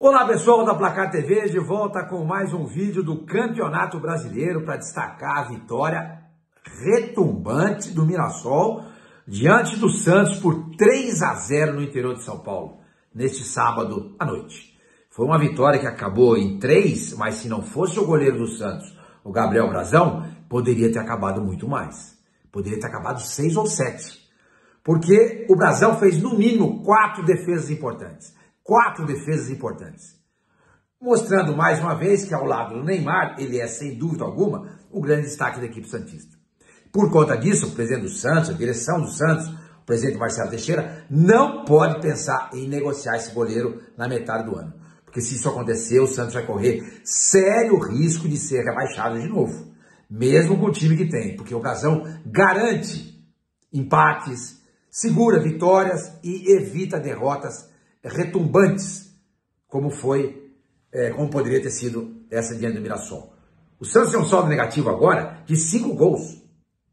Olá pessoal da Placar TV, de volta com mais um vídeo do Campeonato Brasileiro para destacar a vitória retumbante do Mirassol diante do Santos por 3-0 no interior de São Paulo, neste sábado à noite. Foi uma vitória que acabou em 3, mas se não fosse o goleiro do Santos, o Gabriel Brazão, poderia ter acabado muito mais. Poderia ter acabado 6 ou 7. Porque o Brazão fez no mínimo 4 defesas importantes. 4 defesas importantes. Mostrando mais uma vez que ao lado do Neymar, ele é sem dúvida alguma o grande destaque da equipe santista. Por conta disso, o presidente do Santos, a direção do Santos, o presidente Marcelo Teixeira, não pode pensar em negociar esse goleiro na metade do ano. Porque se isso acontecer, o Santos vai correr sério risco de ser rebaixado de novo. Mesmo com o time que tem. Porque o Brazão garante empates, segura vitórias e evita derrotas retumbantes, como poderia ter sido essa diante do Mirassol. O Santos tem um saldo negativo agora de 5 gols.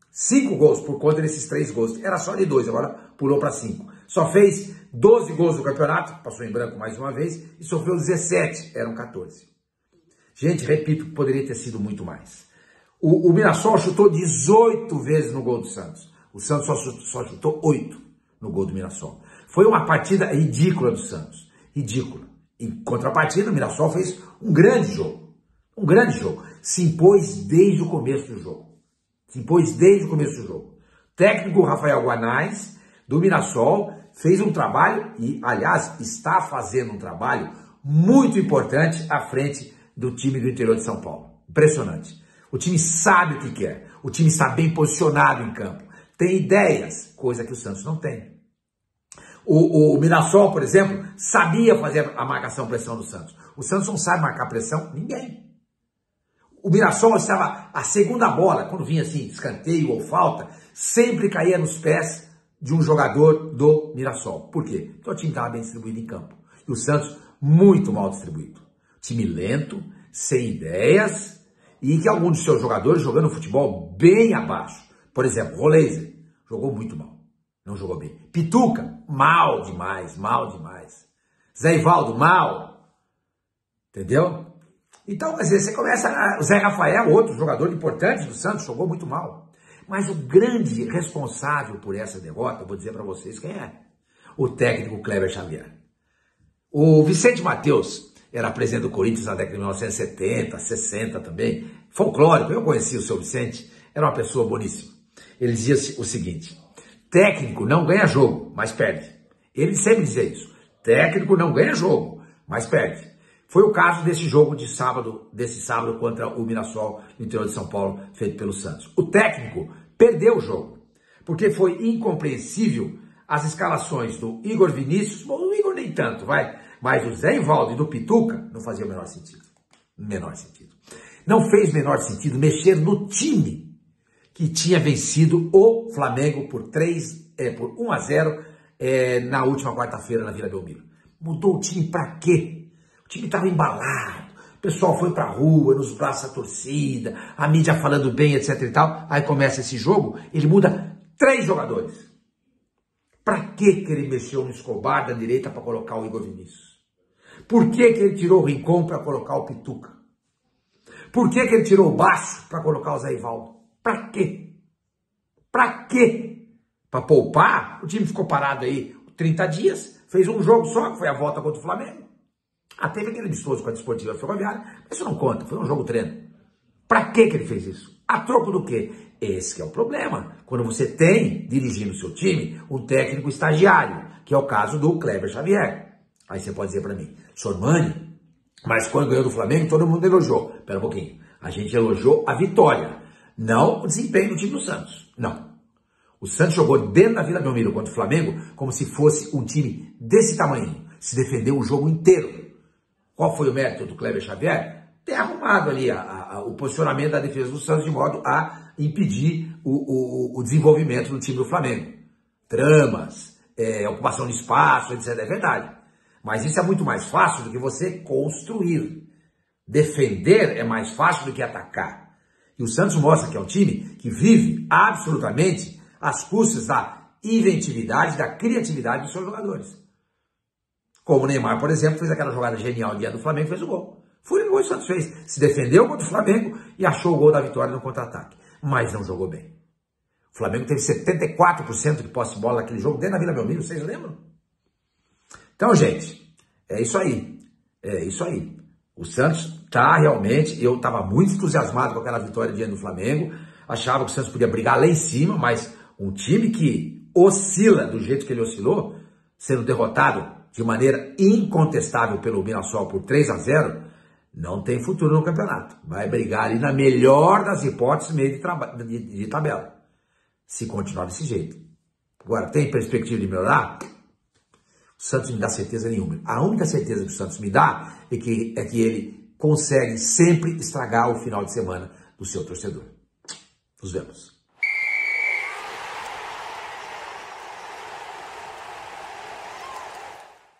5 gols por conta desses 3 gols. Era só de 2, agora pulou para 5. Só fez 12 gols no campeonato, passou em branco mais uma vez, e sofreu 17, eram 14. Gente, repito, poderia ter sido muito mais. O Mirassol chutou 18 vezes no gol do Santos. O Santos só chutou 8 no gol do Mirassol. Foi uma partida ridícula do Santos. Ridícula. Em contrapartida, o Mirassol fez um grande jogo. Um grande jogo. Se impôs desde o começo do jogo. Se impôs desde o começo do jogo. O técnico Rafael Guanais, do Mirassol, fez um trabalho e, aliás, está fazendo um trabalho muito importante à frente do time do interior de São Paulo. Impressionante. O time sabe o que quer. O time está bem posicionado em campo. Tem ideias, coisa que o Santos não tem. O Mirassol, por exemplo, sabia fazer a marcação-pressão do Santos. O Santos não sabe marcar pressão? Ninguém. O Mirassol estava a segunda bola, quando vinha assim, escanteio ou falta, sempre caía nos pés de um jogador do Mirassol. Por quê? Porque o time estava bem distribuído em campo. E o Santos muito mal distribuído. Time lento, sem ideias, e que alguns de seus jogadores jogando futebol bem abaixo. Por exemplo, Roleiser jogou muito mal. Não jogou bem. Pituca, mal demais, mal demais. Zé Ivaldo, mal. Entendeu? Então, quer dizer, você começa... O Zé Rafael, outro jogador importante do Santos, jogou muito mal. Mas o grande responsável por essa derrota, eu vou dizer para vocês quem é. O técnico Kleber Xavier. O Vicente Matheus era presidente do Corinthians na década de 1970, 60 também. Folclórico, eu conheci o seu Vicente, era uma pessoa boníssima. Ele dizia o seguinte: técnico não ganha jogo, mas perde. Ele sempre dizia isso. Técnico não ganha jogo, mas perde. Foi o caso desse jogo desse sábado contra o Mirassol no interior de São Paulo, feito pelo Santos. O técnico perdeu o jogo, porque foi incompreensível as escalações do Igor Vinícius, bom, o Igor nem tanto, mas o Zé Ivaldo e do Pituca não fazia o menor sentido. Menor sentido. Não fez menor sentido mexer no time que tinha vencido o Flamengo por 1-0 na última quarta-feira na Vila Belmiro. Mudou o time pra quê? O time estava embalado, o pessoal foi pra rua, nos braços da torcida, a mídia falando bem, etc e tal. Aí começa esse jogo, ele muda 3 jogadores. Pra que ele mexeu no Escobar da direita para colocar o Igor Vinícius? Por que ele tirou o Rincon para colocar o Pituca? Por que ele tirou o Baixo para colocar o Zé Ivaldo? Pra quê? Pra quê? Pra poupar? O time ficou parado aí 30 dias, fez um jogo só, que foi a volta contra o Flamengo. Teve aquele amistoso com a Desportiva Ferroviária, mas isso não conta, foi um jogo treino. Pra que ele fez isso? A troco do quê? Esse que é o problema. Quando você tem, dirigindo o seu time, um técnico estagiário, que é o caso do Kleber Xavier. Aí você pode dizer pra mim, Sormani, mas quando ganhou do Flamengo, todo mundo elogiou. Pera um pouquinho, a gente elogiou a vitória. Não o desempenho do time do Santos. Não. O Santos jogou dentro da Vila Belmiro contra o Flamengo como se fosse um time desse tamanho. Se defendeu o jogo inteiro. Qual foi o mérito do Kleber Xavier? Ter arrumado ali o posicionamento da defesa do Santos de modo a impedir o desenvolvimento do time do Flamengo. Tramas, ocupação de espaço, etc. É verdade. Mas isso é muito mais fácil do que você construir. Defender é mais fácil do que atacar. E o Santos mostra que é um time que vive absolutamente às custas da inventividade, da criatividade dos seus jogadores. Como o Neymar, por exemplo, fez aquela jogada genial diante do Flamengo e fez o gol. Foi o gol que o Santos fez. Se defendeu contra o Flamengo e achou o gol da vitória no contra-ataque. Mas não jogou bem. O Flamengo teve 74% de posse de bola naquele jogo dentro da Vila Belmiro, vocês lembram? Então, gente, é isso aí. É isso aí. O Santos tá realmente... Eu estava muito entusiasmado com aquela vitória diante do Flamengo. Achava que o Santos podia brigar lá em cima, mas um time que oscila do jeito que ele oscilou, sendo derrotado de maneira incontestável pelo Mirassol por 3-0, não tem futuro no campeonato. Vai brigar ali na melhor das hipóteses, meio de tabela. Se continuar desse jeito. Agora, tem perspectiva de melhorar? O Santos não me dá certeza nenhuma. A única certeza que o Santos me dá é que ele consegue sempre estragar o final de semana do seu torcedor. Nos vemos.